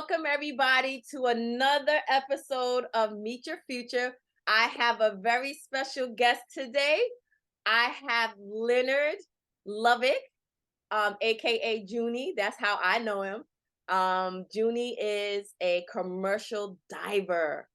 welcome everybody to another episode of Meet Your Future. I have a very special guest today. I have Leonard Lovick, aka Junie. That's how I know him. Junie is a commercial diver,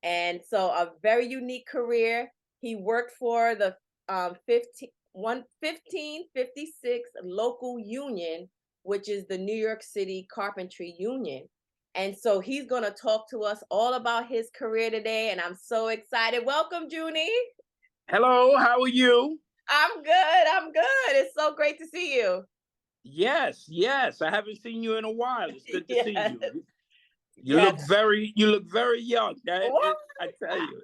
and so a very unique career. He worked for the 1556 local union, which is the New York City Carpentry Union. And so he's going to talk to us all about his career today. And I'm so excited. Welcome, Junie. Hello, how are you? I'm good. I'm good. It's so great to see you. Yes. I haven't seen you in a while. It's good to see Yes. you. You Yes. look very young. I tell you.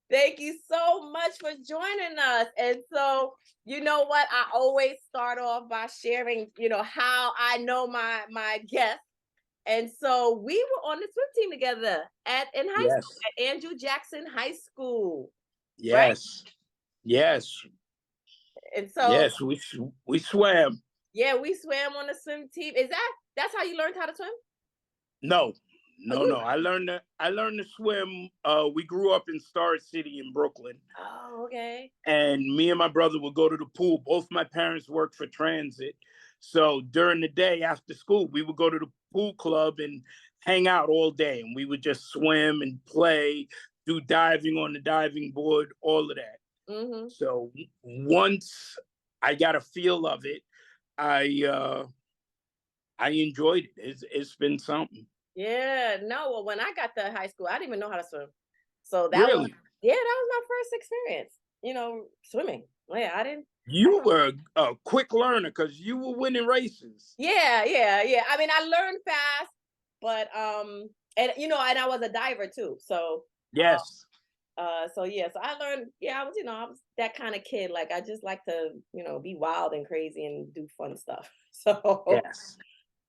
Thank you so much for joining us. And so, you know what? I always start off by sharing, how I know my guests. And so we were on the swim team together in high Yes. school at Andrew Jackson High School, right? Yes. And so, Yes. We swam. yeah, we swam on the swim team. That's how you learned how to swim? No. Oh, No. I learned to swim. We grew up in Star City in Brooklyn. Oh, okay. And me and my brother would go to the pool. Both my parents worked for transit. So during the day after school, we would go to the pool club and hang out all day. And we would just swim and play, do diving on the diving board, all of that. Mm-hmm. So once I got a feel of it, I enjoyed it. It's been something. Yeah, no. Well, when I got to high school, I didn't even know how to swim. So Really? that was my first experience, swimming. Yeah, I didn't. You were a quick learner because you were winning races. Yeah. I mean, I learned fast, but and I was a diver too. So Yes. so I learned. Yeah, I was that kind of kid. Like I just like to, be wild and crazy and do fun stuff. So, Yes.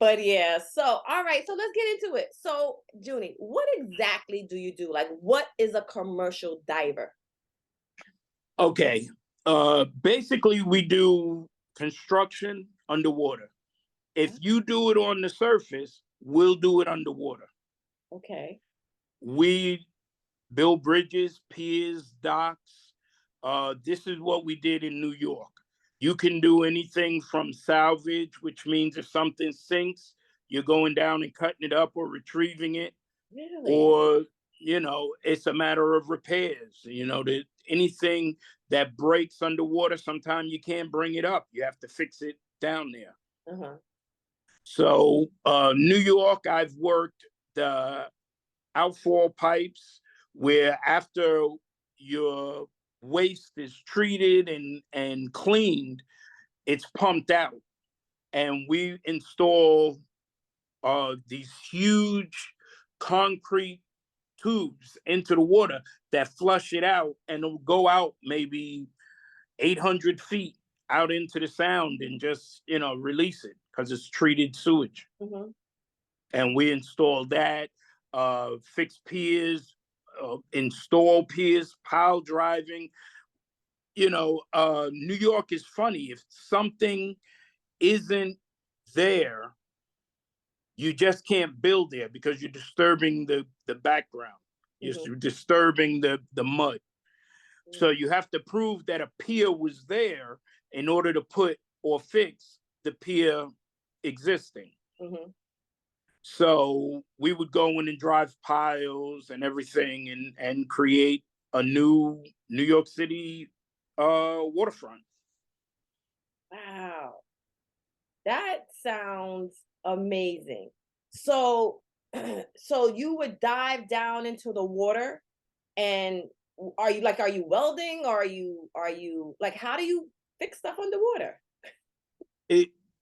but yeah. So all right. So let's get into it. So, Junie, what exactly do you do? Like, what is a commercial diver? Okay. Basically, we do construction underwater. If you do it on the surface, we'll do it underwater. Okay. We build bridges, piers, docks. This is what we did in New York. You can do anything from salvage, which means if something sinks, you're going down and cutting it up or retrieving it, Really? or it's a matter of repairs. Anything that breaks underwater, sometimes you can't bring it up, you have to fix it down there. Uh-huh. So New York, I've worked the outfall pipes, where after your waste is treated and cleaned, it's pumped out, and we install these huge concrete tubes into the water that flush it out, and it'll go out maybe 800 feet out into the sound and just release it because it's treated sewage. Mm-hmm. And we install that, fix piers, install piers, pile driving. New York is funny. If something isn't there, you just can't build there because you're disturbing the background. Mm-hmm. You're disturbing the mud. Mm-hmm. So you have to prove that a pier was there in order to put or fix the pier existing. Mm-hmm. So we would go in and drive piles and everything and create a new New York City waterfront. Wow. That sounds amazing. So so you would dive down into the water, and are you welding, or are you like, how do you fix stuff underwater?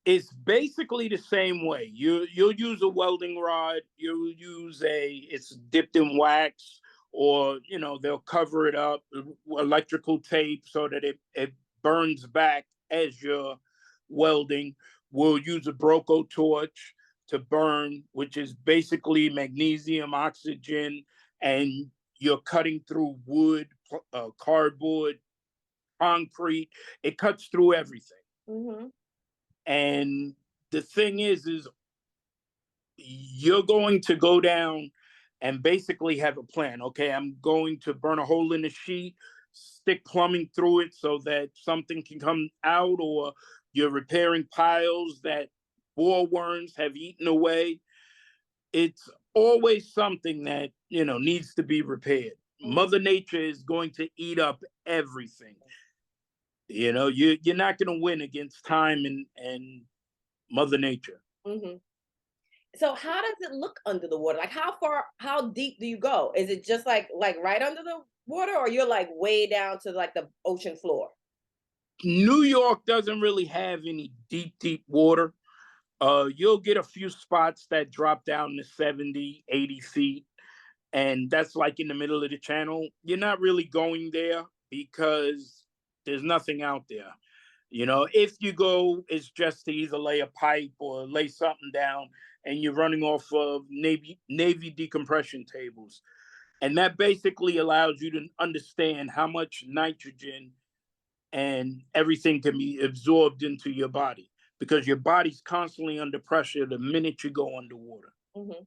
It's basically the same way. You'll use a welding rod. You'll use it's dipped in wax, or they'll cover it up electrical tape so that it burns back as you're welding. We'll use a Broco torch to burn, which is basically magnesium oxygen, and you're cutting through wood, cardboard, concrete. It cuts through everything. Mm-hmm. And the thing is you're going to go down and basically have a plan. Okay, I'm going to burn a hole in the sheet, stick plumbing through it so that something can come out, or you're repairing piles that borer worms have eaten away. It's always something that, needs to be repaired. Mhm. Mother Nature is going to eat up everything. You're not going to win against time and Mother Nature. Mhm. So how does it look under the water? Like how deep do you go? Is it just like right under the water, or you're like way down to like the ocean floor? New York doesn't really have any deep, deep water. You'll get a few spots that drop down to 70, 80 feet, and that's like in the middle of the channel. You're not really going there because there's nothing out there. If you go, it's just to either lay a pipe or lay something down, and you're running off of Navy decompression tables. And that basically allows you to understand how much nitrogen and everything can be absorbed into your body, because your body's constantly under pressure the minute you go underwater. Mhm.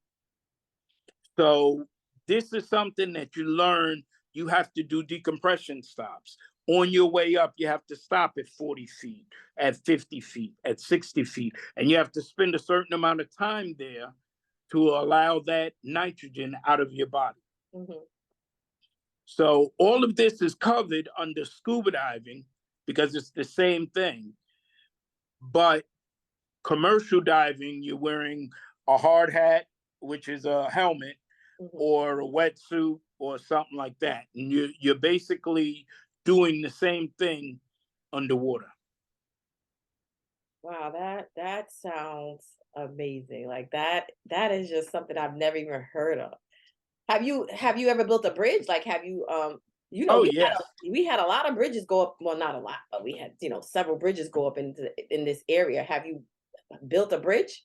So this is something that you learn. You have to do decompression stops. On your way up, you have to stop at 40 feet, at 50 feet, at 60 feet, and you have to spend a certain amount of time there to allow that nitrogen out of your body. Mhm. So all of this is covered under scuba diving because it's the same thing. But commercial diving, you're wearing a hard hat, which is a helmet, Mhm. or a wetsuit or something like that. And you're basically doing the same thing underwater. Wow, that sounds amazing. Like that is just something I've never even heard of. Have you ever built a bridge? Like have you Oh, yes. we had a lot of bridges go up, well not a lot, but we had, several bridges go up in this area. Have you built a bridge?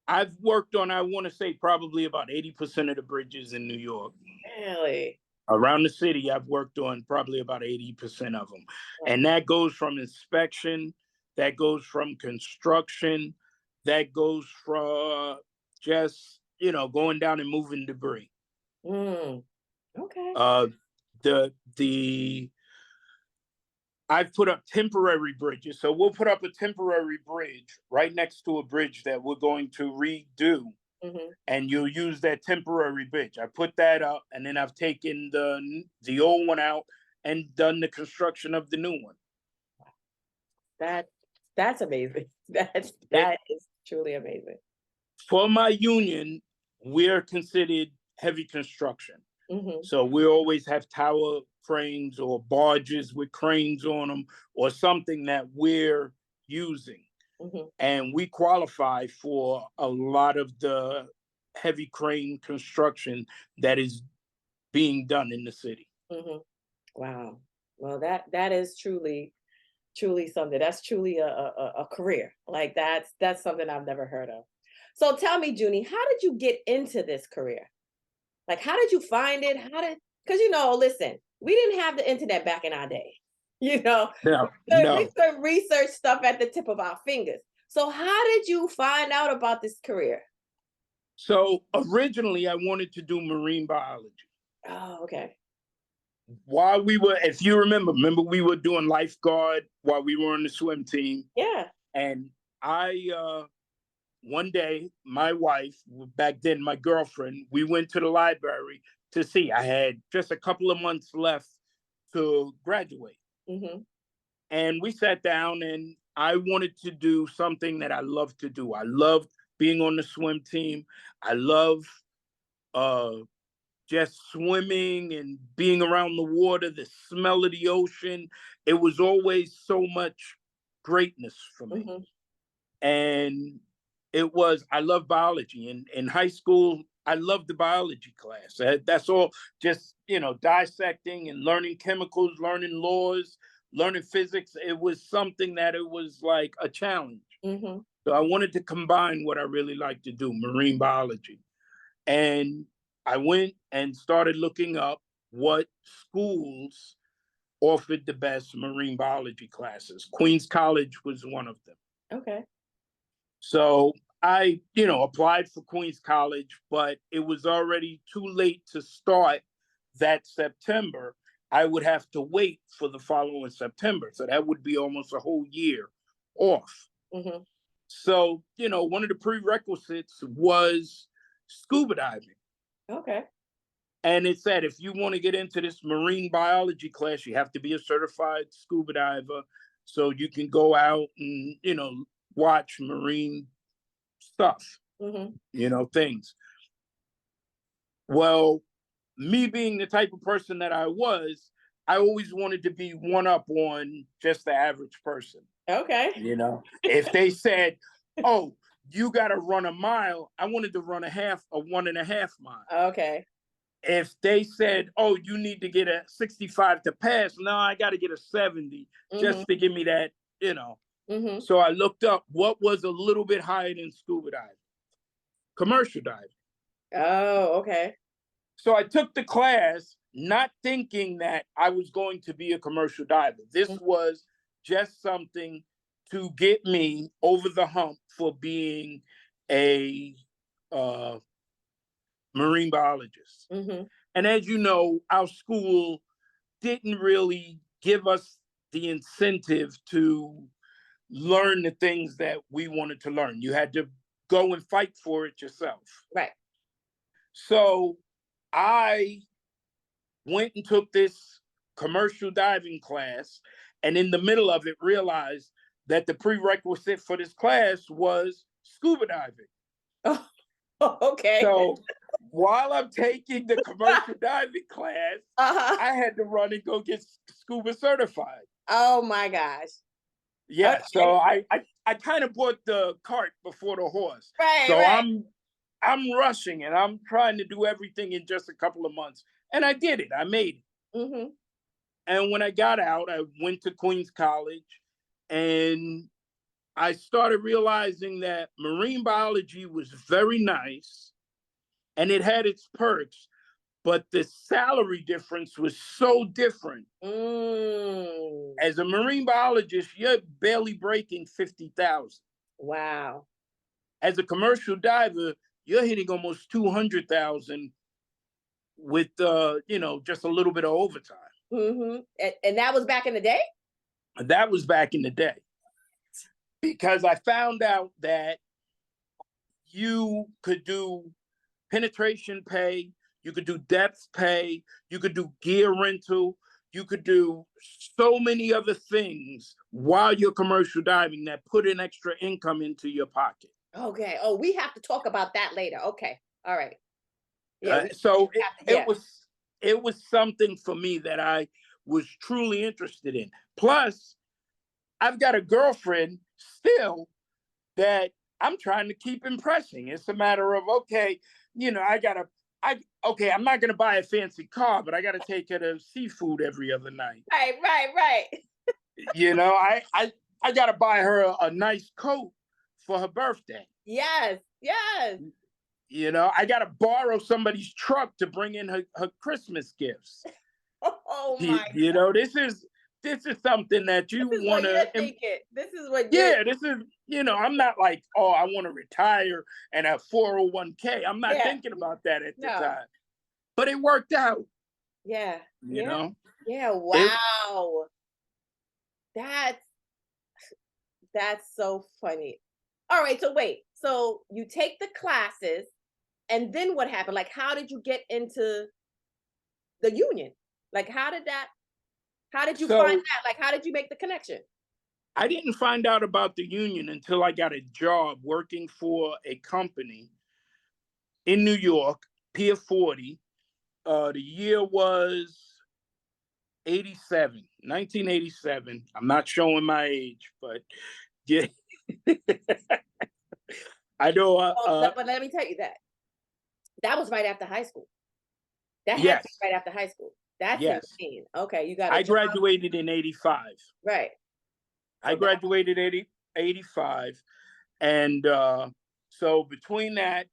I've worked on, I want to say, probably about 80% of the bridges in New York. Really? Around the city, I've worked on probably about 80% of them. Wow. And that goes from inspection, that goes from construction, that goes from just, going down and moving debris. Mm, okay. Uh, the I've put up temporary bridges. So we'll put up a temporary bridge right next to a bridge that we're going to redo, Hmm. and you'll use that temporary bridge. I put that up, and then I've taken the old one out and done the construction of the new one. That that's amazing. It, That is truly amazing. for my union, we're considered heavy construction. Hmm. So we always have tower cranes or barges with cranes on them, or something that we're using. Hmm. And we qualify for a lot of the heavy crane construction that is being done in the city. Hmm. Wow. Well, that is truly something. That's truly a career. Like that's something I've never heard of. So tell me, Junie, how did you get into this career? Like, how did you find it? Because listen, we didn't have the internet back in our day. You know, No, we no. could research stuff at the tip of our fingers. So how did you find out about this career? So originally, I wanted to do marine biology. Oh, okay. While we were, if you remember, we were doing lifeguard while we were on the swim team. Yeah. And one day, my wife, back then my girlfriend, we went to the library to see. I had just a couple of months left to graduate. Hmm. And we sat down, and I wanted to do something that I love to do. I loved being on the swim team. I love uh, just swimming and being around the water, the smell of the ocean. It was always so much greatness for me. Hmm. And I love biology. In high school, I loved the biology class. That's all, just, dissecting and learning chemicals, learning laws, learning physics. It was something that it was like a challenge. Hmm. So I wanted to combine what I really like to do, marine biology. And I went and started looking up what schools offered the best marine biology classes. Queens College was one of them. Okay. So I, applied for Queens College, but it was already too late to start that September. I would have to wait for the following September. So that would be almost a whole year off. Mm-hmm. So, one of the prerequisites was scuba diving. Okay. And it said if you want to get into this marine biology class, you have to be a certified scuba diver. So you can go out and, watch marine stuff, things. Well, me being the type of person that I was, I always wanted to be one up on just the average person. Okay. If they said, oh, you got to run a mile, I wanted to run a 1.5 mile. Okay. If they said, oh, you need to get a 65 to pass, no, I got to get a 70 just to give me that, So I looked up what was a little bit higher than scuba diving. Commercial diving. Oh, okay. So I took the class not thinking that I was going to be a commercial diver. This was just something to get me over the hump for being a marine biologist. And as you know, our school didn't really give us the incentive to learn the things that we wanted to learn. You had to go and fight for it yourself. Right. So I went and took this commercial diving class, and in the middle of it realized that the prerequisite for this class was scuba diving. Oh, okay. So while I'm taking the commercial diving class, I had to run and go get scuba certified. Oh my gosh. Yeah, okay. So I kind of bought the cart before the horse. Right. So right. I'm rushing and I'm trying to do everything in just a couple of months. And I did it. I made it. And when I got out, I went to Queens College and I started realizing that marine biology was very nice and it had its perks, but the salary difference was so different. As a marine biologist, you're barely breaking 50,000. Wow. As a commercial diver, you're hitting almost 200,000 with just a little bit of overtime. And that was back in the day? That was back in the day. Because I found out that you could do penetration pay, you could do depth pay, you could do gear rental, you could do so many other things while you're commercial diving that put an extra income into your pocket. Okay. Oh, we have to talk about that later. Okay. All right. Yeah. It was something for me that I was truly interested in. Plus, I've got a girlfriend still that I'm trying to keep impressing. It's a matter of, okay, I'm not going to buy a fancy car, but I got to take her to seafood every other night. Right. I got to buy her a nice coat for her birthday. Yes. I got to borrow somebody's truck to bring in her Christmas gifts. Oh my God. This is something that you want to. This is what. This is. I'm not like, oh, I want to retire and have 401k. I'm not thinking about that at the time. But it worked out. Yeah. You know. Yeah. Wow. That's so funny. All right. So wait. So you take the classes, and then what happened? Like, how did you get into the union? Like, how did you find that? Like, how did you make the connection? I didn't find out about the union until I got a job working for a company in New York, Pier 40. The year was 1987. I'm not showing my age, but yeah. I know. But let me tell you that was right after high school. That had to be right after high school. That's insane. Okay, you got. I graduated in 85. Right. I graduated 85, and so between that,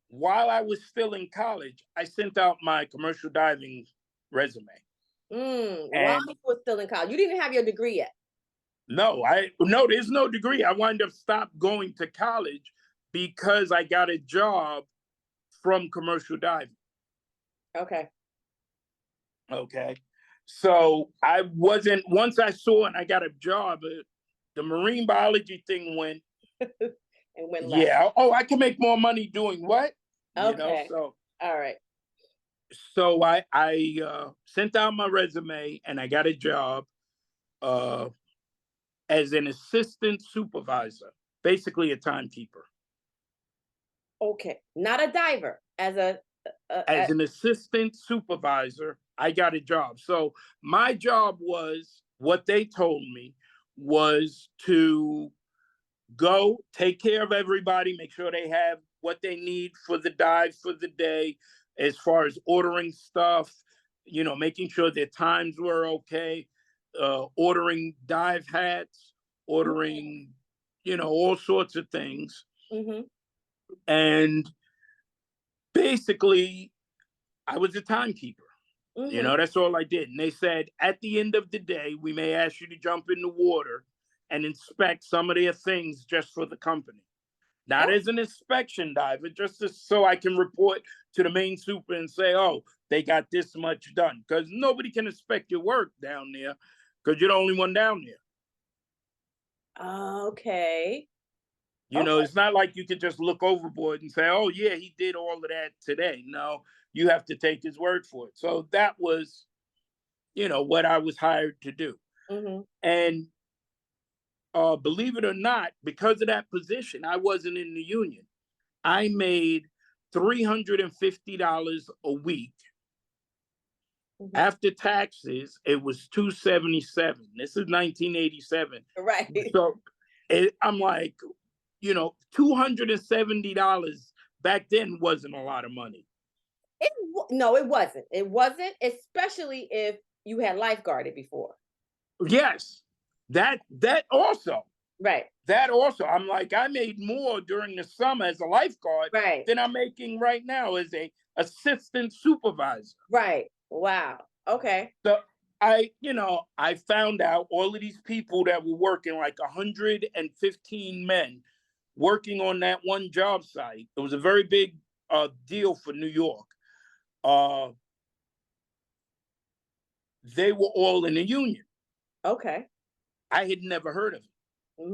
while I was still in college, I sent out my commercial diving resume. While you were still in college, you didn't have your degree yet. No, there's no degree. I wind up stopped going to college because I got a job from commercial diving. Okay. Okay. So I wasn't, once I saw and I got a job, the marine biology thing went, And went left. yeah, oh, I can make more money doing what? Okay. So All right. I sent out my resume and I got a job uh, as an assistant supervisor, basically a timekeeper. Okay. Not a diver, as As an assistant supervisor, I got a job. So my job was, what they told me was to go take care of everybody, make sure they have what they need for the dive for the day, as far as ordering stuff, making sure their times were okay, ordering dive hats, ordering, all sorts of things. Mm-hmm. And basically, I was a timekeeper. Mm-hmm. That's all I did. And they said, at the end of the day, we may ask you to jump in the water and inspect some of their things just for the company. Not as an inspection diver, just so I can report to the main super and say, oh, they got this much done. Because nobody can inspect your work down there because you're the only one down there. Okay. It's not like you could just look overboard and say, oh, yeah, he did all of that today. No, you have to take his word for it. So that was, what I was hired to do. Mm-hmm. And believe it or not, because of that position, I wasn't in the union. I made $350 a week. Mm-hmm. After taxes, it was $277. This is 1987. Right. So I'm like, $270 back then wasn't a lot of money. No, it wasn't. It wasn't, especially if you had lifeguarded before. Yes, that also. Right. That also, I'm like, I made more during the summer as a lifeguard than I'm making right now as a assistant supervisor. Right. Wow. Okay. So I found out all of these people that were working, like 115 men working on that one job site. It was a very big deal for New York. They were all in the union. Okay. I had never heard of it.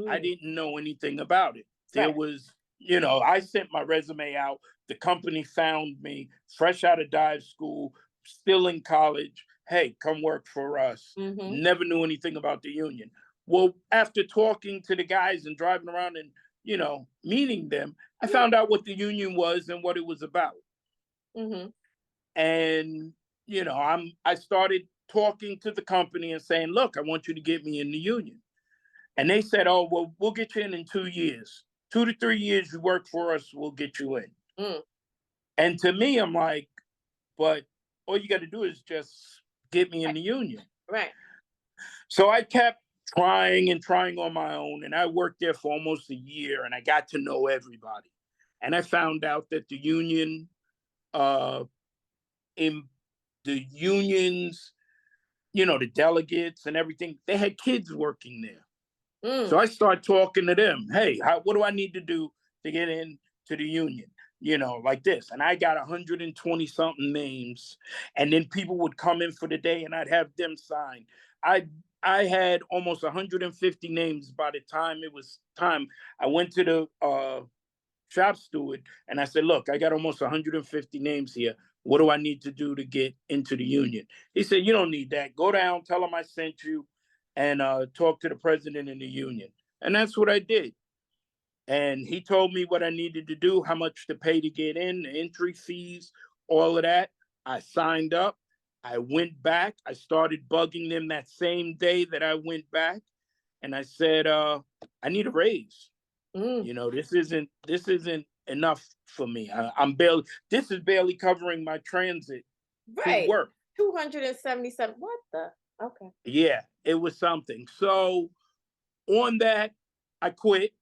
I didn't know anything about it. There Right. was, I sent my resume out. The company found me fresh out of dive school, still in college. Hey, come work for us. Mm-hmm. Never knew anything about the union. Well, after talking to the guys and driving around and, meeting them, I found out what the union was and what it was about. Mm-hmm. And, I started talking to the company and saying, look, I want you to get me in the union. And they said, oh, well, we'll get you in 2 years. 2 to 3 years you work for us, we'll get you in. Mm. And to me, I'm like, but all you got to do is just get me in the union. Right. So I kept trying and trying on my own. And I worked there for almost a year and I got to know everybody. And I found out that the union, in the unions, the delegates and everything, they had kids working there. So I started talking to them. Hey, what do I need to do to get into the union? Like this. And I got 120 something names. And then people would come in for the day and I'd have them sign. I had almost 150 names by the time it was time. I went to the shop steward and I said, look, I got almost 150 names here. What do I need to do to get into the union? He said, you don't need that. Go down, tell them I sent you, and talk to the president in the union. And that's what I did. And he told me what I needed to do, how much to pay to get in, the entry fees, all of that. I signed up. I went back. I started bugging them that same day that I went back. And I said, I need a raise. This isn't enough for me. This is barely covering my transit to work. 277. What the? Okay. Yeah, it was something. So on that, I quit.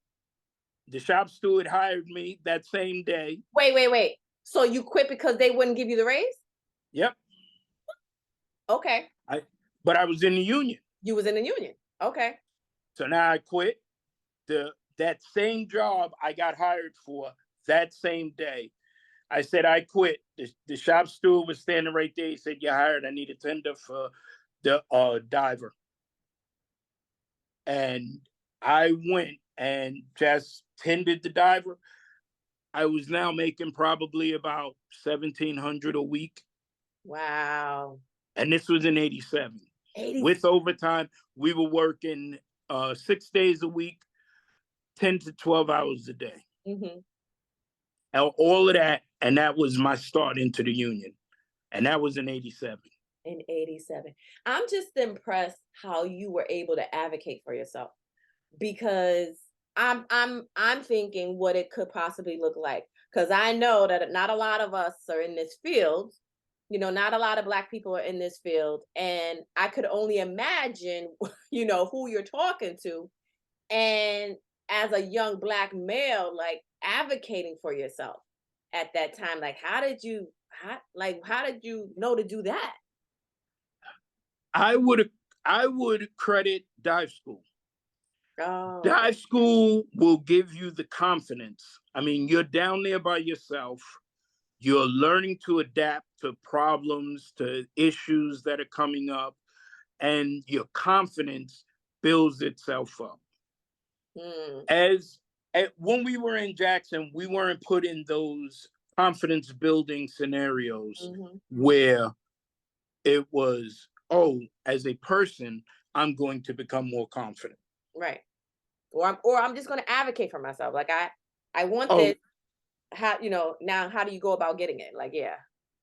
The shop steward hired me that same day. Wait. So you quit because they wouldn't give you the raise? Yep. Okay. But I was in the union. You was in the union. Okay. So now I quit. That same job I got hired for that same day. I said I quit. The shop steward was standing right there. He said, "You're hired. I need a tender for the diver." And I went and just tended the diver. I was now making probably about 1,700 a week. Wow. And this was in 87. 80. With overtime, we were working 6 days a week, 10 to 12 hours a day. Mm-hmm. And all of that, and that was my start into the union. And that was in 87. In 87. I'm just impressed how you were able to advocate for yourself, because I'm thinking what it could possibly look like, because I know that not a lot of us are in this field. Not a lot of Black people are in this field, and I could only imagine who you're talking to, and as a young Black male, like, advocating for yourself at that time. Like, how did you know to do that? I would credit dive school. Oh, okay. Dive school will give you the confidence. I mean, you're down there by yourself. You're learning to adapt to problems, to issues that are coming up, and your confidence builds itself up. Mm. When we were in Jackson, we weren't put in those confidence building scenarios Mm-hmm. where it was, oh, as a person, I'm going to become more confident. Right. Or I'm just going to advocate for myself. Like, I want Oh, this. How, now how do you go about getting it? Like, yeah.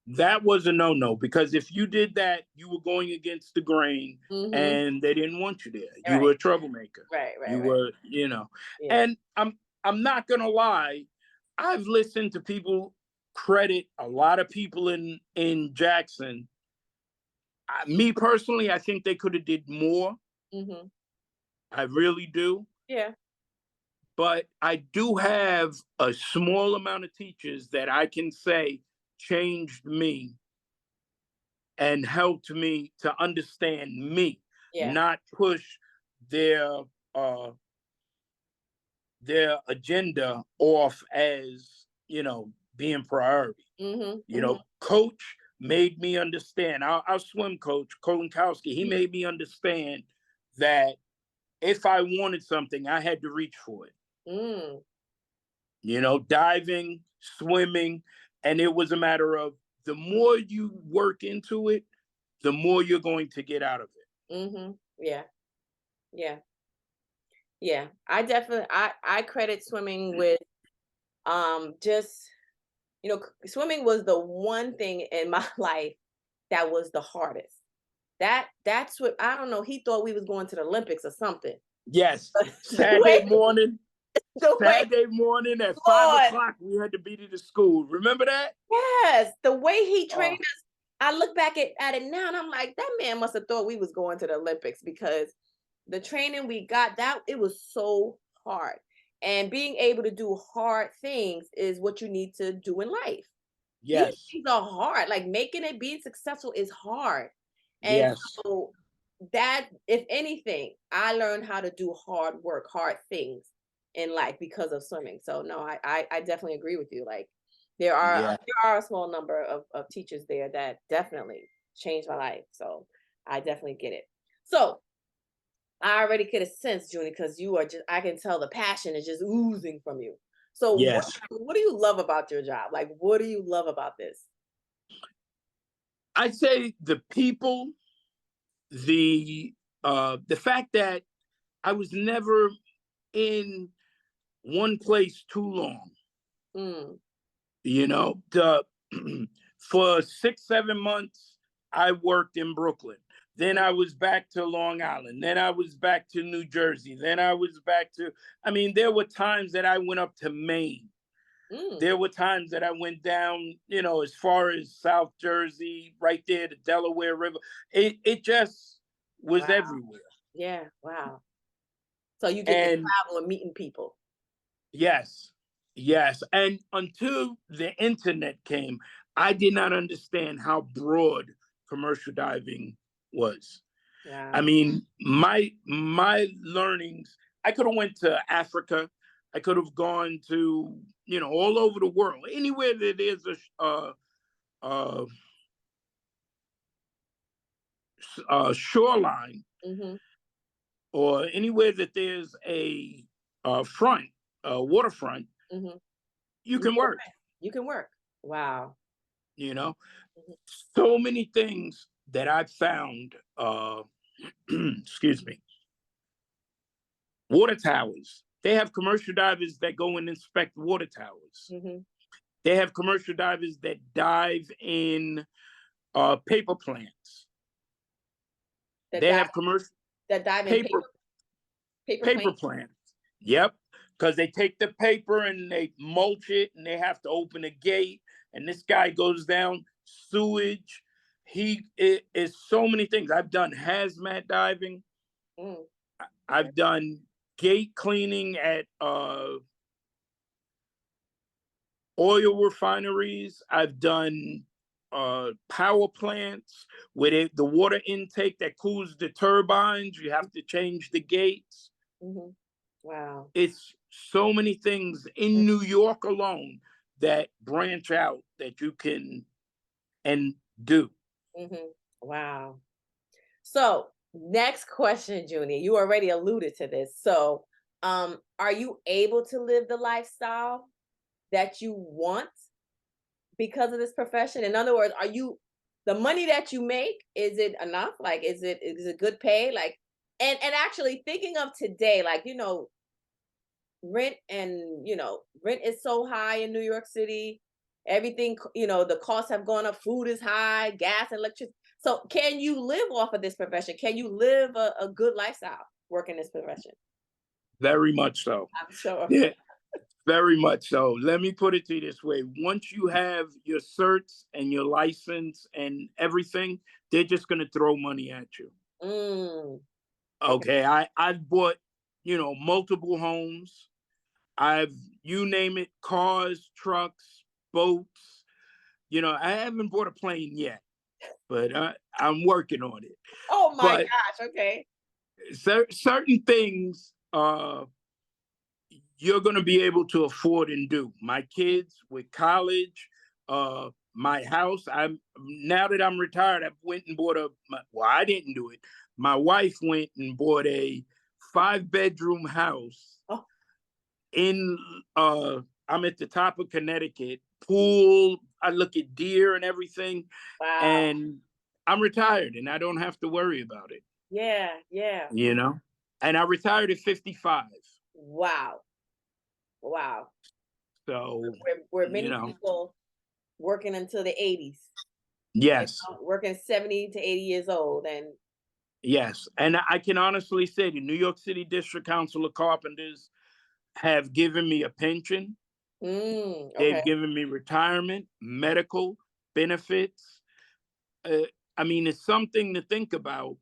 that was a no-no, because if you did that, you were going against the grain, Mm-hmm. and they didn't want you there. You Right. were a troublemaker. Right. You Right. Right. were, Yeah. and I'm not gonna lie, I've listened to people credit a lot of people in Jackson. Me personally, I think they could have did more. Mm-hmm. I really do. Yeah. But I do have a small amount of teachers that I can say changed me and helped me to understand me, Yeah. not push their uh their agenda off as, being priority. Mm-hmm. Mm-hmm. Coach made me understand. Our swim coach, Kolinkowski, he made me understand that if I wanted something, I had to reach for it. Mm. Diving, swimming, and it was a matter of the more you work into it, the more you're going to get out of it. Mm-hmm. Yeah. Yeah. Yeah. I credit swimming with just swimming was the one thing in my life that was the hardest. That's what, I don't know, he thought we was going to the Olympics or something. Yes, the way the way Saturday morning at Lord, 5 o'clock, we had to be to the school. Remember that? yes, the way he Oh, trained us. I look back at it now and I'm like, that man must have thought we was going to the Olympics, because the training we got, that it was so hard. And being able to do hard things is what you need to do in life. These yes, things are hard. Like, making it, being successful is hard. And yes, so that, if anything, I learned how to do hard work, hard things in life because of swimming. So no, I definitely agree with you. Like, yeah. there are a small number of teachers there that definitely changed my life. So I definitely get it. So I already could have sensed, Junie, because I can tell the passion is just oozing from you. So Yes. what do you love about your job? Like, what do you love about this? I'd say the people, the fact that I was never in one place too long. Mm. The for 6, 7 months, I worked in Brooklyn. Then I was back to Long Island. Then I was back to New Jersey. Then I was back to, I mean, there were times that I went up to Maine. Mm. There were times that I went down, as far as South Jersey, right there, the Delaware River. It just was Wow. everywhere. Yeah. Wow. So you get to And travel and meeting people. yes, yes. And until the internet came, I did not understand how broad commercial diving was. I Wow. mean, my learnings, I could have went to Africa. I could have gone to, all over the world, anywhere that there's a, shoreline, Mm-hmm. or anywhere that there's a waterfront, Mm-hmm. you You can can work. work. You can work. Wow. You know, Mhm. so many things that I've found. Excuse me. Water towers. They have commercial divers that go and inspect water towers. Mhm. They have commercial divers that dive in paper plants. That They dive have commercial that dive in paper paper paper plane. plants. Yep, because they take the paper and they mulch it, and they have to open a gate. And this guy goes down sewage. It is so many things. I've done hazmat diving. Mm. Okay. I've done gate cleaning at oil refineries. I've done power plants where the water intake that cools the turbines, you have to change the gates. Mhm. Wow. It's so many things in New York alone that branch out that you can and do. Mm-hmm. Wow. So, next question, Junie. You already alluded to this. So, are you able to live the lifestyle that you want because of this profession? In other words, are you the money that you make, is it enough? Like, is it good pay? Like, and actually thinking of today, like, rent is so high in New York City. Everything, the costs have gone up. Food is high, gas and electricity. So can you live off of this profession? Can you live a good lifestyle working this profession? Very much so. I'm sure. Yeah, very much so. Let me put it to you this way. Once you have your certs and your license and everything, they're just going to throw money at you. Mm, okay. Okay. I've bought, multiple homes. I've, you name it, cars, trucks, boats. I haven't bought a plane yet, but I'm working on it. Oh my But gosh. Okay. certain things you're going to be able to afford and do. My kids with college, my house. I'm now that I'm retired, I went and bought well, I didn't do it. My wife went and bought a 5-bedroom house Oh, in I'm at the top of Connecticut, pool. I look at deer and everything, wow. and I'm retired and I don't have to worry about it, Yeah. Yeah. you know? And I retired at 55. Wow. Wow. So, Where many people working until the 80s, yes, working 70 to 80 years old. And yes. And I can honestly say the New York City District Council of Carpenters have given me a pension. okay. They've given me retirement, medical benefits. Uh, I mean, it's something to think about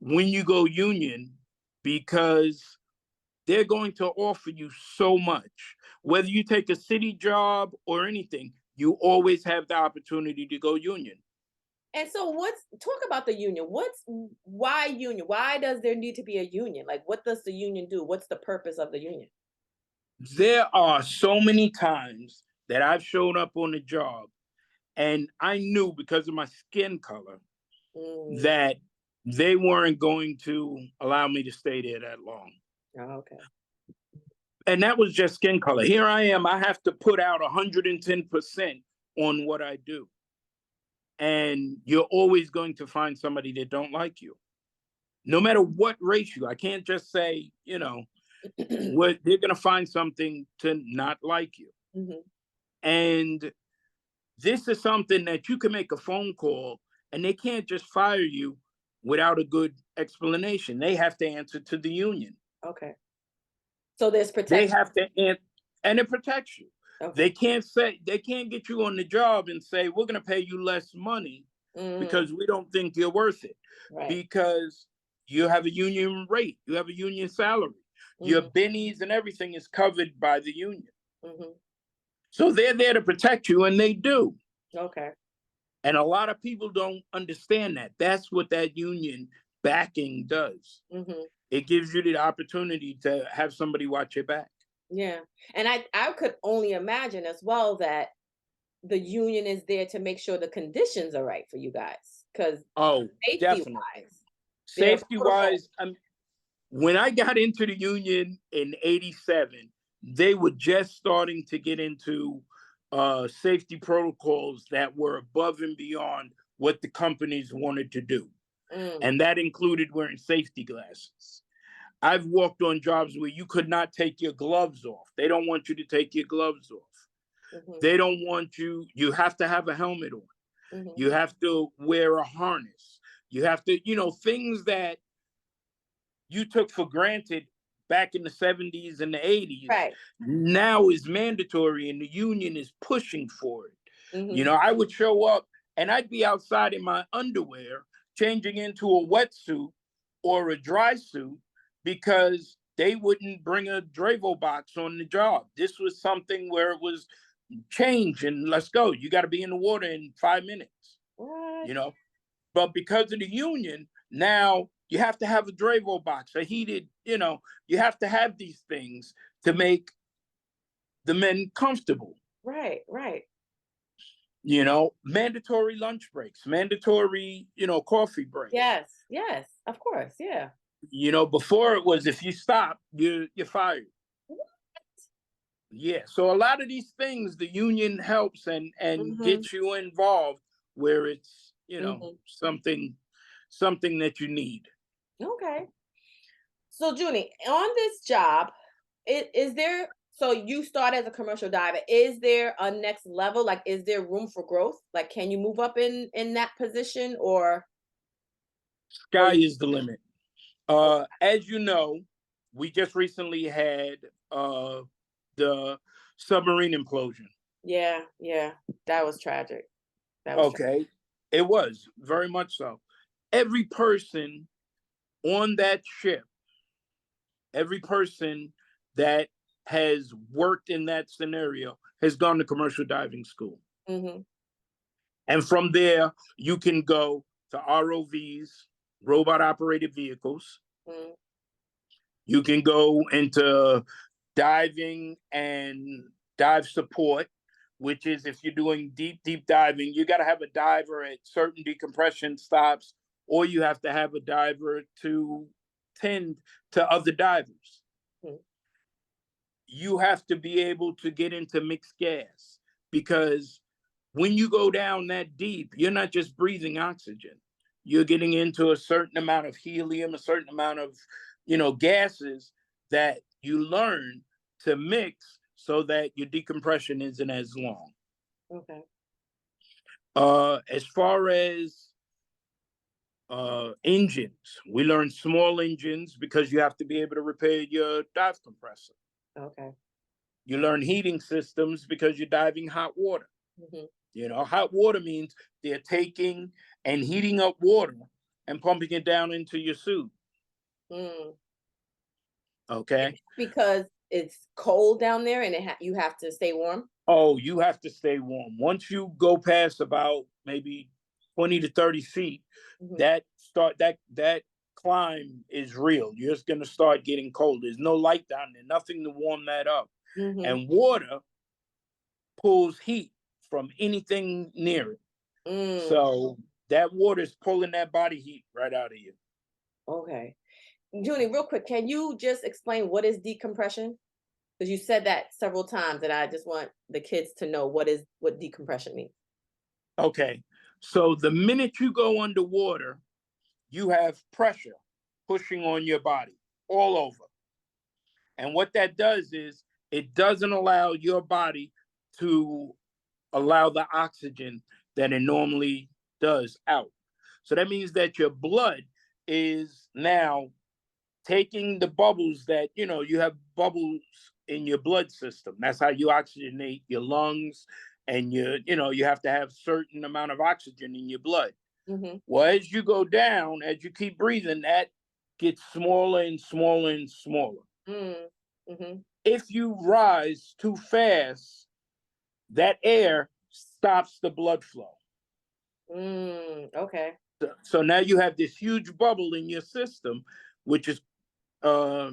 when you go union, because they're going to offer you so much. Whether you take a city job or anything, you always have the opportunity to go union. And so talk about the union. Why union? Why does there need to be a union? Like, what does the union do? What's the purpose of the union? There are so many times that I've shown up on the job and I knew because of my skin color Mm, that they weren't going to allow me to stay there that long. oh, okay. And that was just skin color. Here I am, I have to put out 110% on what I do. And you're always going to find somebody that don't like you. No matter what race you, I can't just say, what they're going to find something to not like you. Mhm. And this is something that you can make a phone call and they can't just fire you without a good explanation. They have to answer to the union. Okay. So there's They protection. have to answer, and it protects you. Okay. They can't get you on the job and say, we're going to pay you less money Mm, because we don't think you're worth it. right. Because you have a union rate, you have a union salary, your Hmm. bennies and everything is covered by the union. Hmm. So they're there to protect you, and they do. Okay. And a lot of people don't understand that. That's what that union backing does. Hmm. It gives you the opportunity to have somebody watch your back. Yeah. And I could only imagine as well that the union is there to make sure the conditions are right for you guys. Because Oh, safety definitely. wise, there are Safety protocols. wise, when I got into the union in '87, they were just starting to get into safety protocols that were above and beyond what the companies wanted to do. Mm, And that included wearing safety glasses. I've walked on jobs where you could not take your gloves off. They don't want you to take your gloves off. hmm, They don't want you have to have a helmet on. hmm. You have to wear a harness. You have to, things that you took for granted back in the '70s and the '80s Right. now is mandatory, and the union is pushing for it. Hmm. I would show up and I'd be outside in my underwear changing into a wetsuit or a dry suit because they wouldn't bring a Dravo box on the job. This was something where it was change and let's go. You got to be in the water in 5 minutes, What? you know. But because of the union, now you have to have a Dravo box, a heated, you have to have these things to make the men comfortable. Right, right. Mandatory lunch breaks, mandatory, coffee breaks. Yes, yes, of course. Yeah. Before it was if you stop, you're fired. Yeah. So a lot of these things the union helps and Hmm. gets you involved where it's, Hmm. something that you need. Okay. So, Junie, on this job, is there, so you start as a commercial diver. Is there a next level? Like, is there room for growth? Like, can you move up in that position or Sky is the limit. As you know, we just recently had the submarine implosion. yeah, yeah. That was tragic. That was tragic. Okay. It was very much so. Every person on that ship, every person that has worked in that scenario has gone to commercial diving school. Hmm. And from there, you can go to ROVs, robot operated vehicles. Mm. You can go into diving and dive support, which is if you're doing deep, deep diving, you got to have a diver at certain decompression stops, or you have to have a diver to tend to other divers. Mm. You have to be able to get into mixed gas because when you go down that deep, you're not just breathing oxygen. You're getting into a certain amount of helium, a certain amount of, gases that you learn to mix so that your decompression isn't as long. Okay. As far as engines, we learn small engines because you have to be able to repair your dive compressor. Okay. You learn heating systems because you're diving hot water. Hmm. Hot water means they're taking and heating up water and pumping it down into your suit. Mm. Okay. Because it's cold down there and you have to stay warm. Oh, you have to stay warm. Once you go past about maybe 20 to 30 feet, Hmm. that climb is real. You're just gonna start getting cold. There's no light down there, nothing to warm that up. Hmm. And water pulls heat from anything near it. Mm. So that water is pulling that body heat right out of you. Okay. Junie, real quick, can you just explain what is decompression? Because you said that several times, and I just want the kids to know what decompression means. Okay. So the minute you go underwater, you have pressure pushing on your body all over. And what that does is it doesn't allow your body to allow the oxygen that it normally does out. So that means that your blood is now taking the bubbles that, you have bubbles in your blood system. That's how you oxygenate your lungs and you have to have certain amount of oxygen in your blood. Hmm. Well, as you go down, as you keep breathing, that gets smaller and smaller and smaller. Mm. Hmm. If you rise too fast, that air stops the blood flow. Mm. Okay. So now you have this huge bubble in your system, which is uh,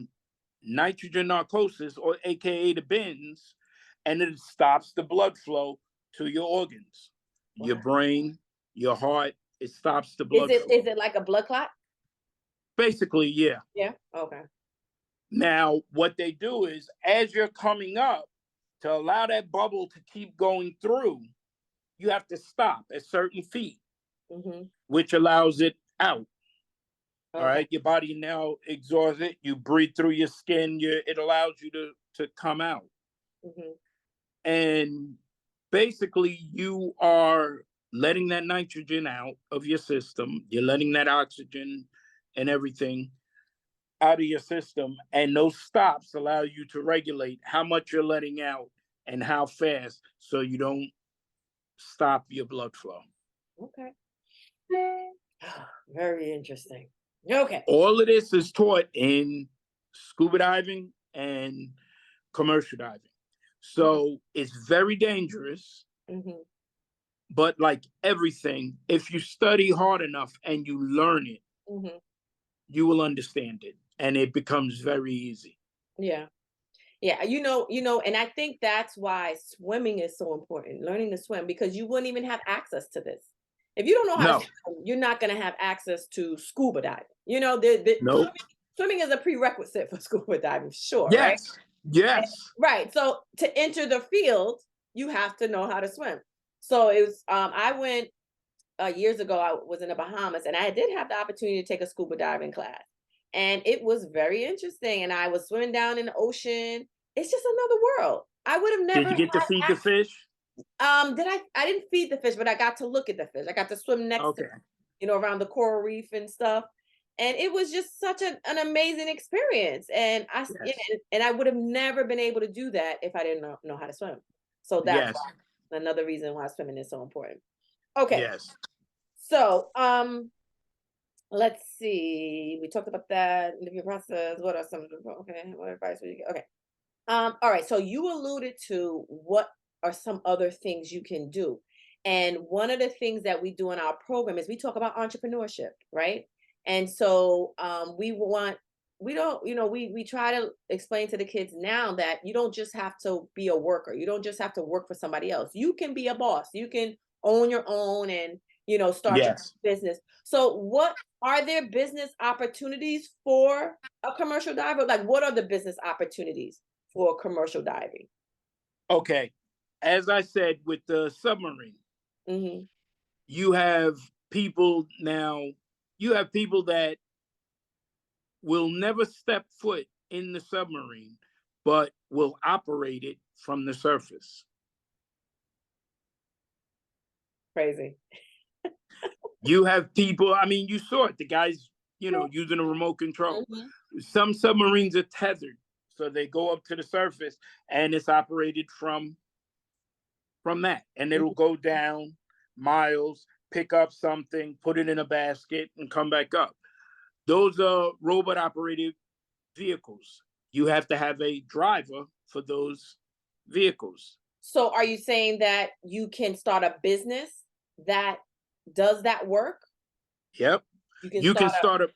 nitrogen narcosis, or AKA the bends, and it stops the blood flow to your organs, your Wow. brain, your heart. It stops the Is blood it flow. is it like a blood clot? Basically, yeah. Yeah. Okay. Now, what they do is, as you're coming up, to allow that bubble to keep going through, you have to stop at certain feet, Mm-hmm. which allows it out. All Okay. right, your body now exhausts it. You breathe through your skin. It allows you to come out, Mm-hmm. and basically you are letting that nitrogen out of your system. You're letting that oxygen and everything out of your system, and those stops allow you to regulate how much you're letting out and how fast, so you don't stop your blood flow. Okay. Very interesting. Okay. All of this is taught in scuba diving and commercial diving. So it's very dangerous, Mm-hmm. but like everything, if you study hard enough and you learn it, Mm-hmm. you will understand it, and it becomes very easy. Yeah. Yeah, and I think that's why swimming is so important, learning to swim, because you wouldn't even have access to this. If you don't know how to No, swim, you're not going to have access to scuba diving. The no, swimming is a prerequisite for scuba diving, sure, right? yes, yes. Right. So to enter the field, you have to know how to swim. So it was, I went years ago. I was in the Bahamas, and I did have the opportunity to take a scuba diving class, and it was very interesting. And I was swimming down in the ocean. It's just another world. I would have Did never you get to feed the fish? did I didn't feed the fish, but I got to look at the fish. I got to swim next to Okay. them, around the coral reef and stuff. And it was just such an amazing experience. And Yes. and I would have never been able to do that if I didn't know how to swim. So that's Yes. why, another reason why swimming is so important. Okay. Yes. So let's see. We talked about that interview process. What are some of the okay? What advice would you get? Okay. All right. So you alluded to what are some other things you can do. And one of the things that we do in our program is we talk about entrepreneurship, right? And so we don't, we try to explain to the kids now that you don't just have to be a worker. You don't just have to work for somebody else. You can be a boss. You can own your own and, start your Yes. business. So what are there business opportunities for a commercial diver? Like, what are the business opportunities for commercial diving? Okay. As I said with the submarine, Hmm. you have people now, you have people that will never step foot in the submarine, but will operate it from the surface. Crazy. You have people, I mean, you saw it, the guys, using a remote control. Hmm. Some submarines are tethered, so they go up to the surface and it's operated from that. And it'll go down miles, pick up something, put it in a basket, and come back up. Those are robot operated vehicles. You have to have a driver for those vehicles. So are you saying that you can start a business that does that work? Yep. You can You can start start a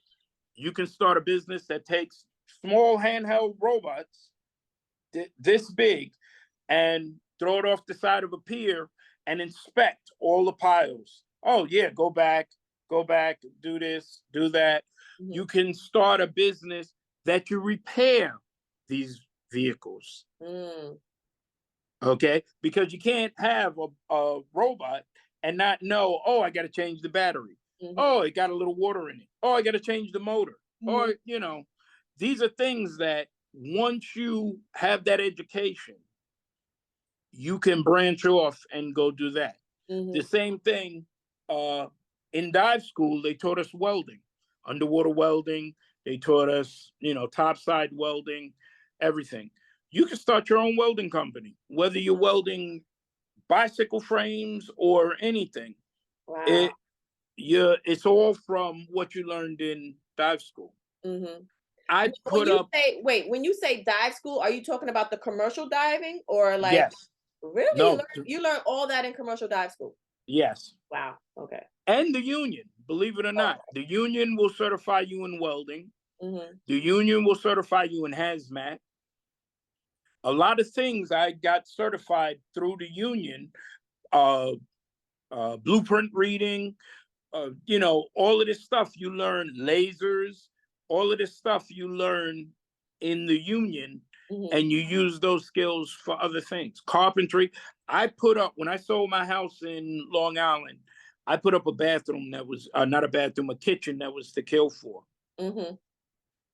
you can start a business that takes small handheld robots this big and throw it off the side of a pier and inspect all the piles. Oh yeah, go back, do this, do that. You can start a business that you repair these vehicles. Mm. Okay, because you can't have a robot and not know, oh, I got to change the battery. Mhm. Oh, it got a little water in it. Oh, I got to change the motor. Mhm. Or, these are things that once you have that education, you can branch off and go do that. The Mhm. same thing in dive school, they taught us welding, underwater welding. They taught us, topside welding, everything. You can start your own welding company, whether you're welding bicycle frames or anything. Wow. It it's all from what you learned in dive school. Mhm. I When put you up say wait, when you say dive school, are you talking about the commercial diving or like yes, really no, you learn all that in commercial dive school? yes, Wow. Okay. and the union. believe it or not. The union will certify you in welding. Mm-hmm. The union will certify you in hazmat. A lot of things I got certified through the union, blueprint reading, all of this stuff you learn, lasers, all of this stuff you learn in the union, Mm-hmm. and you use those skills for other things. Carpentry. When I sold my house in Long Island, I put up a bathroom that was not a bathroom, a kitchen that was to kill for. Mm-hmm.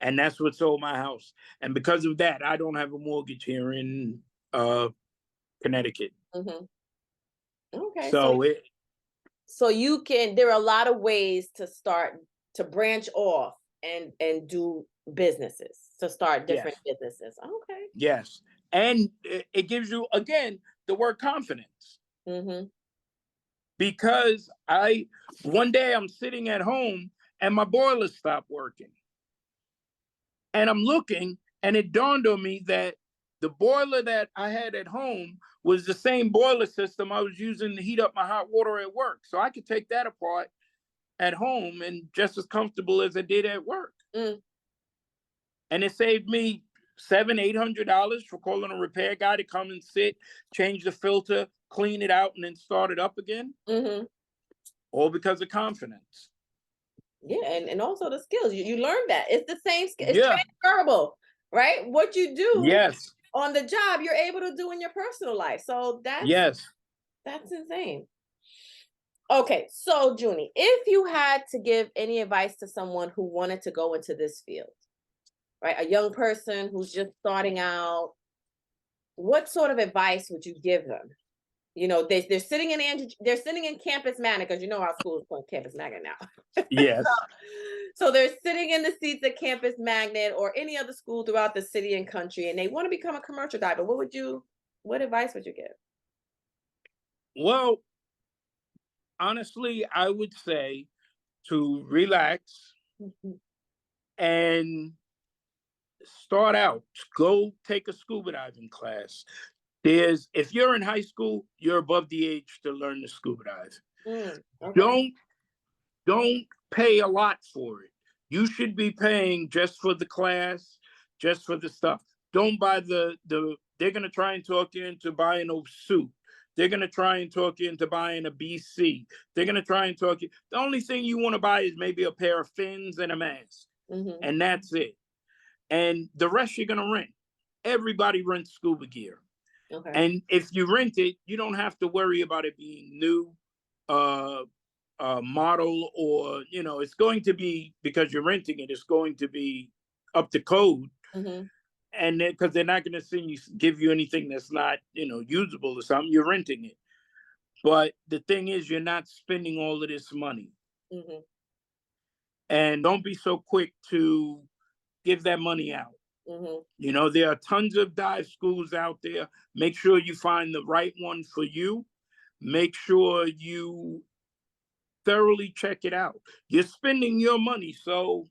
And that's what sold my house. And because of that, I don't have a mortgage here in Connecticut. Mm-hmm. Okay, So you can. There are a lot of ways to start to branch off and do businesses, to start different yes, businesses. Okay. yes. And it gives you, again, the word confidence. Mm-hmm. Because one day I'm sitting at home and my boiler stopped working. And I'm looking, and it dawned on me that the boiler that I had at home was the same boiler system I was using to heat up my hot water at work. So I could take that apart at home and just as comfortable as I did at work. Mm. And it saved me $700-800 for calling a repair guy to come and sit, change the filter, clean it out, and then start it up again. Mm-hmm. All because of confidence. Yeah, and also the skills. You learn that. It's the same skill. It's Yeah. transferable, right? What you do Yes. on the job, you're able to do in your personal life. So Yes. that's insane. Okay, so Junie, if you had to give any advice to someone who wanted to go into this field, right? A young person who's just starting out, what sort of advice would you give them? They're sitting in campus magnet, because our school is called campus magnet now. Yes. So they're sitting in the seats at campus magnet or any other school throughout the city and country, and they want to become a commercial diver. What advice would you give? Well, honestly, I would say to relax Mhm. and start out. Go take a scuba diving class. If you're in high school, you're above the age to learn to scuba dive. Okay. Don't pay a lot for it. You should be paying just for the class, just for the stuff. Don't buy they're gonna try and talk you into buying a suit. They're gonna try and talk you into buying a BC. They're gonna try and talk you. The only thing you want to buy is maybe a pair of fins and a mask. Mm-hmm. And that's it. And the rest you're gonna rent. Everybody rents scuba gear. Okay. And if you rent it, you don't have to worry about it being new, model, or it's going to be, because you're renting it, it's going to be up to code. Mm-hmm. And because they're not going to give you anything that's not usable or something, you're renting it. But the thing is, you're not spending all of this money. Mm-hmm. And don't be so quick to give that money out. Mm-hmm. There are tons of dive schools out there. Make sure you find the right one for you. Make sure you thoroughly check it out. You're spending your money, so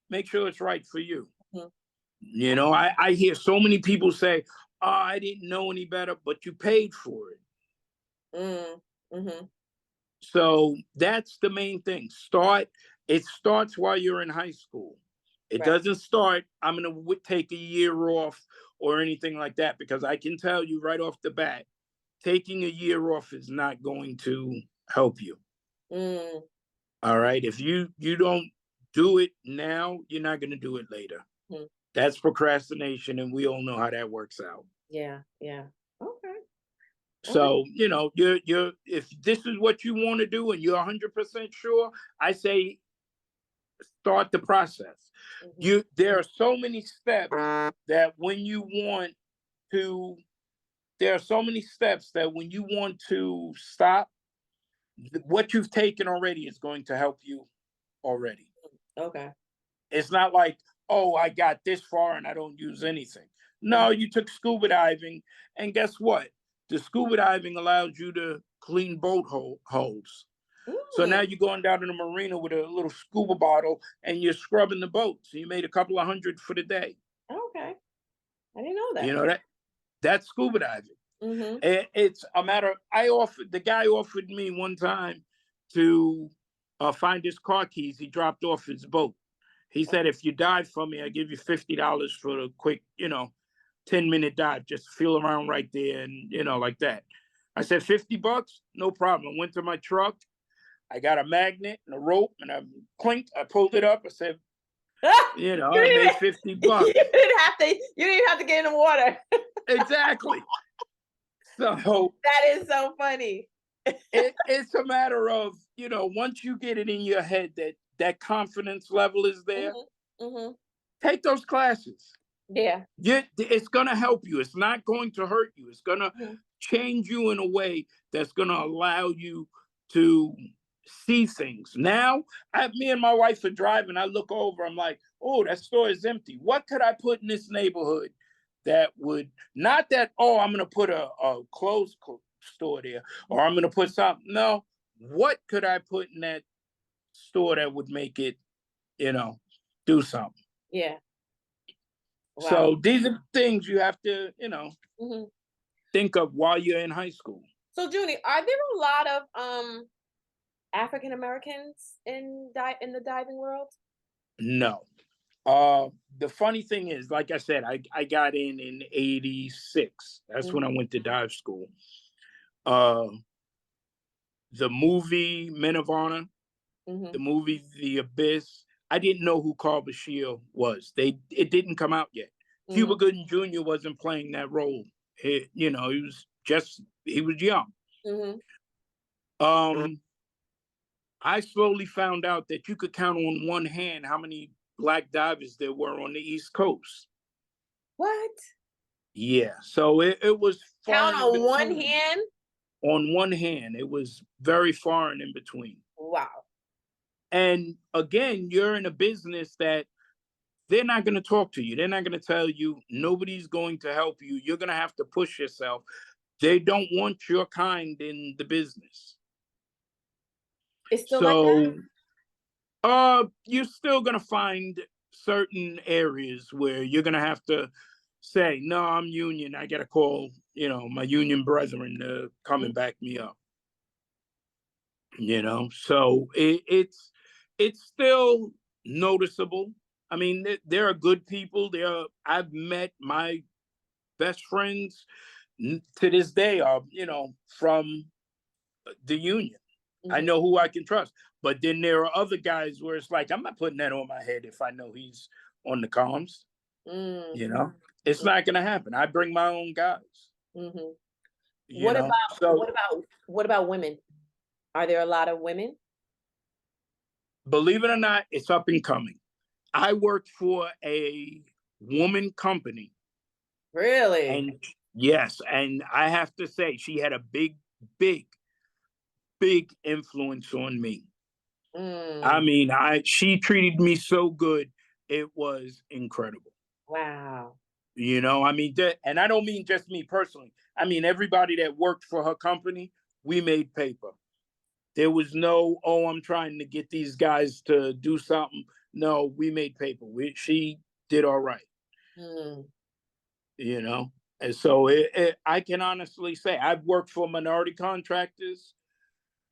make sure it's right for you. Mm-hmm. I hear so many people say, "Oh, I didn't know any better," but you paid for it. Mm-hmm. So that's the main thing. It starts while you're in high school. It Right. doesn't start, I'm going to take a year off or anything like that, because I can tell you right off the bat, taking a year off is not going to help you. Mm. All right. If you don't do it now, you're not going to do it later. Mm. That's procrastination, and we all know how that works out. Yeah. Okay. So, you're if this is what you want to do and you're 100% sure, I say start the process. Mm-hmm. There are so many steps that when you want to stop, what you've taken already is going to help you already. Okay. It's not like, oh, I got this far and I don't use anything. No, you took scuba diving, and guess what? The scuba diving allows you to clean boat holes. So now you're going down to the marina with a little scuba bottle and you're scrubbing the boat. So you made a couple of $100 for the day. Okay. I didn't know that. That's scuba diving. Mm-hmm. It's a matter. The guy offered me one time to find his car keys. He dropped off his boat. He said, if you dive for me, I give you $50 for a quick, 10-minute dive. Just feel around right there and, like that. I said, $50? No problem. I went to my truck. I got a magnet and a rope and I pulled it up. I said, I made $50. You didn't have to get in the water. Exactly. So that is so funny. it's a matter of, once you get it in your head that confidence level is there, take those classes. Yeah. It's going to help you. It's not going to hurt you. It's going to change you in a way that's going to allow you to see things. Now, me and my wife are driving. I look over. I'm like, oh, that store is empty. What could I put in this neighborhood that would, not that, oh, I'm going to put a clothes store there, or I'm going to put something. No, what could I put in that store that would make it, do something? Yeah. Wow. So these are things you have to, think of while you're in high school. So, Junie, are there a lot of African Americans in the diving world? No. The funny thing is, like I said, I got in 86. That's when I went to dive school. The movie Men of Honor, the movie The Abyss, I didn't know who Carl Bashir was. It didn't come out yet. Cuba Gooding Jr. wasn't playing that role. He was young. I slowly found out that you could count on one hand how many Black divers there were on the East Coast. What? Yeah. So it was count on one hand? On one hand. It was very far and in between. Wow. And again, you're in a business that they're not going to talk to you. They're not going to tell you. Nobody's going to help you. You're going to have to push yourself. They don't want your kind in the business. It's still like that? You're still going to find certain areas where you're going to have to say, no, I'm union. I got to call, my union brethren to come and back me up. So it's still noticeable. I mean, there are good people there. I've met my best friends to this day are, from the union. I know who I can trust. But then there are other guys where it's like, I'm not putting that on my head if I know he's on the comms. It's not going to happen. I bring my own guys. What about women? Are there a lot of women? Believe it or not, it's up and coming. I worked for a woman company. Really? And yes, and I have to say, she had a big influence on me. I mean, she treated me so good. It was incredible. Wow. I mean, and I don't mean just me personally. I mean, everybody that worked for her company, we made paper. There was no, oh, I'm trying to get these guys to do something. No, we made paper. She did all right. And so I can honestly say I've worked for minority contractors,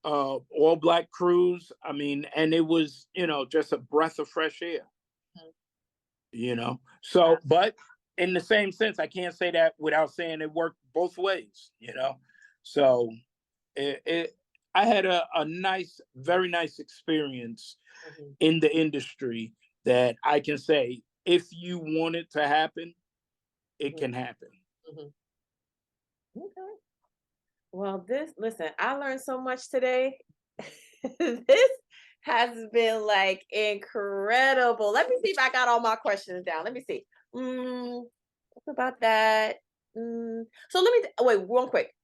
all Black crews. I mean, and it was, just a breath of fresh air. So, but in the same sense, I can't say that without saying it worked both ways. So I had a very nice experience in the industry that I can say, if you want it to happen, it can happen. Okay. Well, listen, I learned so much today. This has been like incredible. Let me see if I got all my questions down. Let me see. What about that? So let me wait real quick.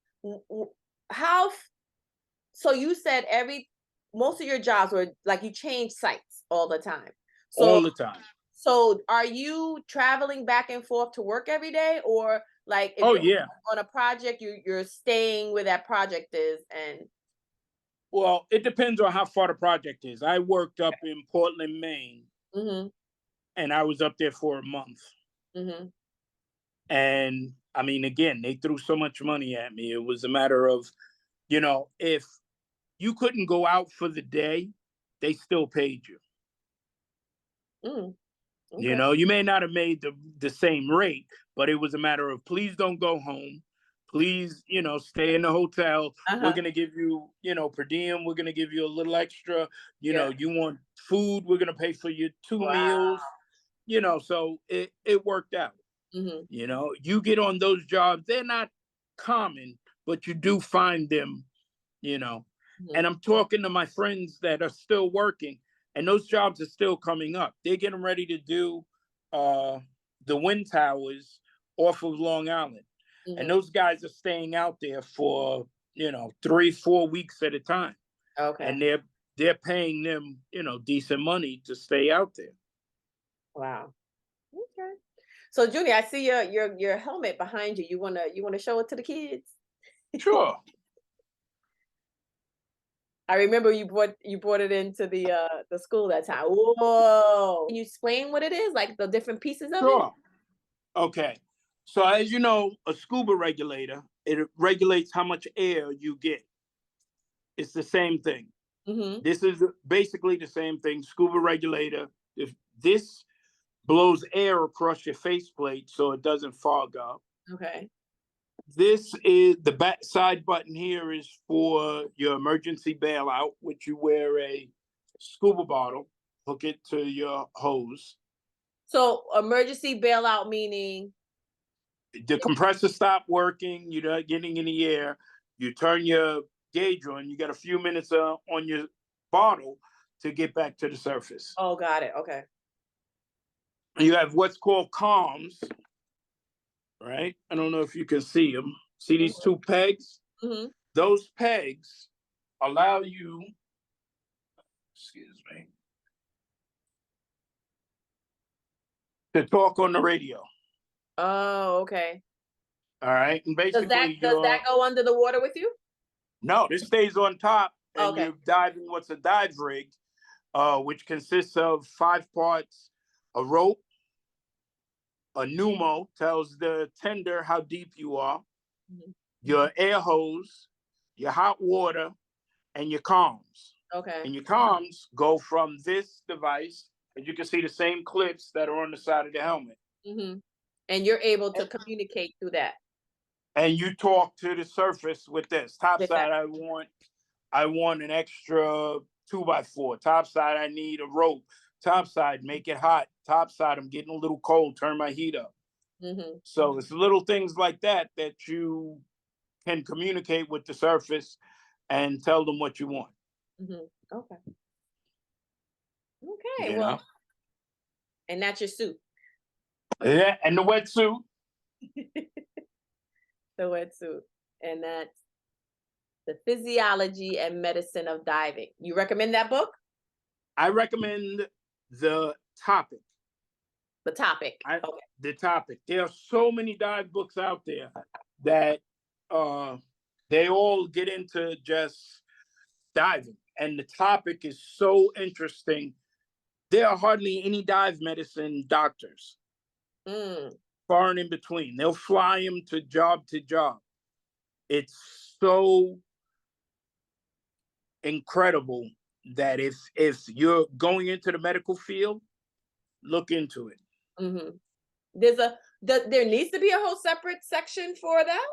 So you said most of your jobs were like you change sites all the time. All the time. So are you traveling back and forth to work every day, or like if you're on a project, you're staying where that project is? And well, it depends on how far the project is. I worked up in Portland, Maine, and I was up there for a month. And I mean, again, they threw so much money at me. It was a matter of, if you couldn't go out for the day, they still paid you. Mm, You okay. know, you may not have made the same rate, but it was a matter of please don't go home. Please, you know, stay in the hotel. We're Uh-huh. going to give you, you know, per diem. We're going to give you a little extra. You Yeah. know, you want food, we're going to pay for your 2 meals. Wow. You know, so it worked out. Mm-hmm. You know, you get on those jobs, they're not common, but you do find them, you know. Mm-hmm. And I'm talking to my friends that are still working, and those jobs are still coming up. They're getting ready to do the wind towers off of Long Island. And Mm-hmm. those guys are staying out there for, you know, 3-4 weeks at a time. Okay. And they're paying them, you know, decent money to stay out there. Wow. Okay. So Junie, I see your helmet behind you. You wanna show it to the kids? Sure. I remember you brought it into the school that time. Whoa. Can you explain what it is? Like the different pieces of it? Sure. Okay. So as you know, a scuba regulator, it regulates how much air you get. It's the same thing. Mm-hmm. This is basically the same thing. Scuba regulator. If this blows air across your faceplate so it doesn't fog up. Okay. This is the back side button here is for your emergency bailout, which you wear a scuba bottle, hook it to your hose. So emergency bailout meaning The compressor stopped working, you're not getting any air, you turn your gauge on, you got a few minutes on your bottle to get back to the surface. oh, got it. Okay. You have what's called comms, right? I don't know if you can see them. See these two pegs? Mm-hmm. Those pegs allow you, excuse me, to talk on the radio. Oh, okay. All right. And Does that basically, does that go under the water with you? no, this stays on top and Okay. you're diving what's a dive rig, which consists of 5 parts: a rope, a pneumo tells the tender how deep you are, Mhm. your air hose, your hot water, and your comms. Okay. And your comms go from this device, and you can see the same clips that are on the side of the helmet. Mm-hmm. And you're able to communicate through that And you talk to the surface with this. Top with that. side, I want an extra 2x4. Top side, I need a rope. Top side, make it hot. Top side, I'm getting a little cold. Turn my heat up. Mm-hmm. So it's little things like that that you can communicate with the surface and tell them what you want. Mm-hmm. Okay. Okay. You Well, know, and that's your suit. yeah. And the wetsuit. The wetsuit. And that's The Physiology and Medicine of Diving. You recommend that book? I recommend the topic. The topic. I, Okay. the topic. There are so many dive books out there that they all get into just diving, and the topic is so interesting. There are hardly any dive medicine doctors, Mm. far and in between. They'll fly them to job. It's so incredible that if you're going into the medical field, look into it. Mm-hmm. There needs to be a whole separate section for that.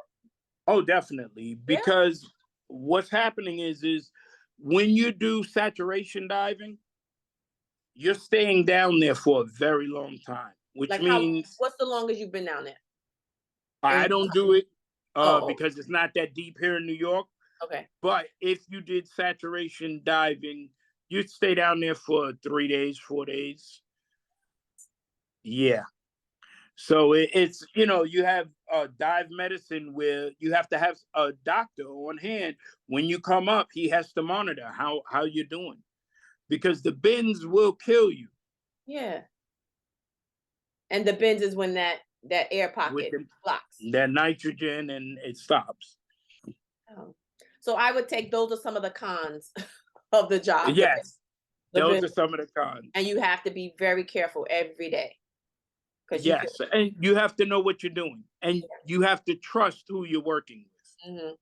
Oh, definitely. Yeah. Because what's happening is when you do saturation diving, you're staying down there for a very long time, which Like how? means What's the longest you've been down there? I don't do it Oh, because it's not that deep here in New York. okay. But if you did saturation diving, you'd stay down there for 3 days, 4 days. Yeah. So it's, you know, you have dive medicine where you have to have a doctor on hand. When you come up, he has to monitor how you're doing, because the bends will kill you Yeah. And the bends is when that air with pocket blocks. that nitrogen and it stops. Oh. So I would take those are some of the cons of the job. Yes, The those bends. are some of the cons. And you have to be very careful every day because you Yes, and you have to know what you're doing, and you have to trust who you're working with. mm-hmm.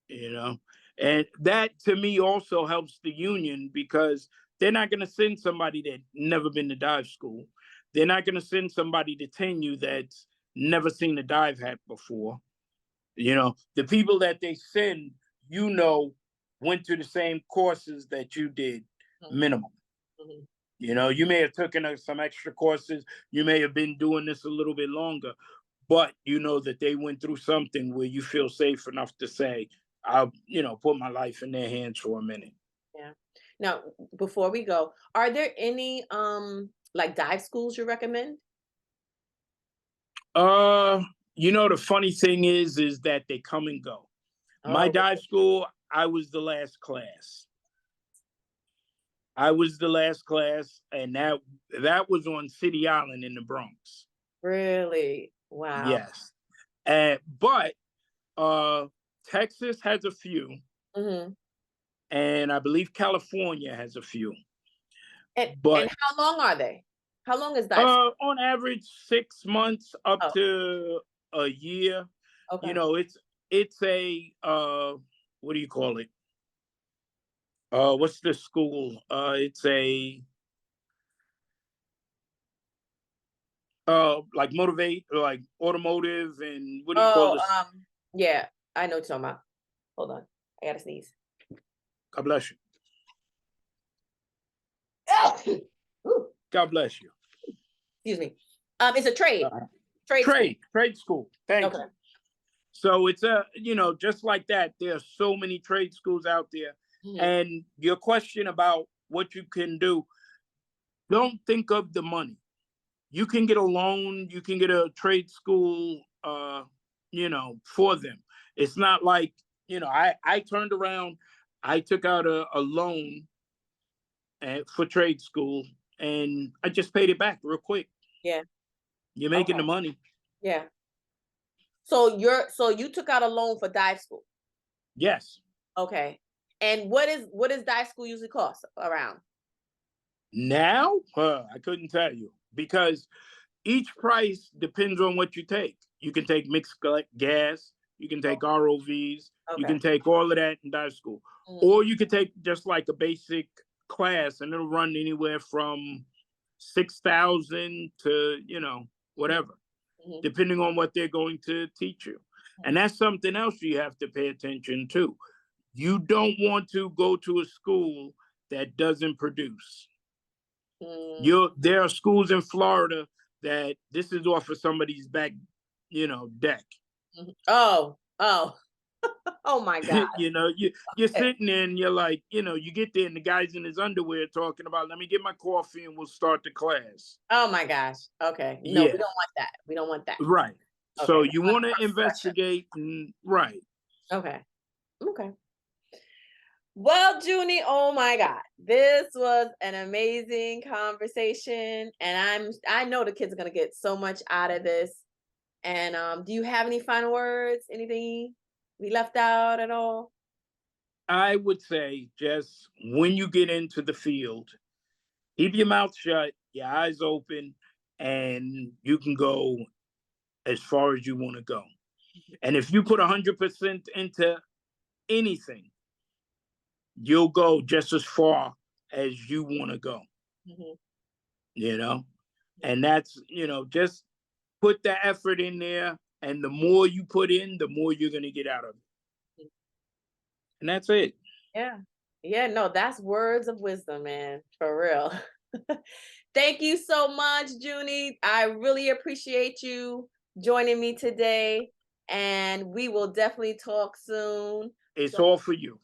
You know, And that to me also helps the union because they're not going to send somebody that never been to dive school. They're not going to send somebody to tenure that's never seen a dive hat before. You know, the people that they send, you know, went to the same courses that you did, minimum. Mhm. You know, you may have taken some extra courses. You may have been doing this a little bit longer, but you know that they went through something where you feel safe enough to say, I'll, you know, put my life in their hands for a minute. Yeah. Now, before we go, are there any like dive schools you recommend? Uh, you know, the funny thing is that they come and go. My Oh, dive school, I was the last class. I was the last class, and that was on City Island in the Bronx. really? Wow. Yes. But Texas has a few, Hmm. and I believe California has a few. And But how long are they? How long is dive school? on average, 6 months up Oh, to a year. You okay. know, it's a what do you call it? What's the school? It's a like motivate, like automotive, and what do you call Oh, this? yeah, I know what you're talking about. Hold on. I gotta sneeze. God bless you. Ooh, God bless you. excuse me. It's a trade. Uh, Trade school. trade school. Thank Okay. you. So it's a, you know, just like that, there are so many trade schools out there. Hmm. And your question about what you can do, don't think of the money. You can get a loan, you can get a trade school, you know, for them. It's not like, you know, I turned around, I took out a loan for trade school, and I just paid it back real quick. Yeah. You're making Okay. the money. Yeah. So you took out a loan for dive school. Yes. Okay. And what is dive school usually cost around? Now, I couldn't tell you because each price depends on what you take. You can take mixed gas, you can take ROVs, you Okay. can take all of that in dive school, Mhm. or you could take just like a basic class, and it'll run anywhere from 6,000 to, you know, Mhm. whatever, Mhm. depending on what they're going to teach you. And that's something else you have to pay attention to. You don't want to go to a school that doesn't produce. Mhm. There are schools in Florida that this is off of somebody's back, you know, deck. Mhm. Oh, oh, oh my God. You know, you're Eh, sitting there and you're like, you know, you get there and the guy's in his underwear talking about, let me get my coffee and we'll start the class. oh my gosh. Okay. No, we Yeah, don't want that. We don't want that. right. Okay. So We you want want to pressure. investigate, and right. Okay. Okay. Well, Junie, oh my God. This was an amazing conversation. And I know the kids are gonna get so much out of this. And do you have any final words? Anything we left out at all? I would say just when you get into the field, keep your mouth shut, your eyes open, and you can go as far as you want to go. And if you put 100% into anything, you'll go just as far as you want to go, Mhm. you know? And that's, you know, just put the effort in there. And the more you put in, the more you're going to get out of it. And that's it. Yeah. Yeah, no, that's words of wisdom, man, for real. Thank you so much, Junie. I really appreciate you joining me today, and we will definitely talk soon. It's So all for you.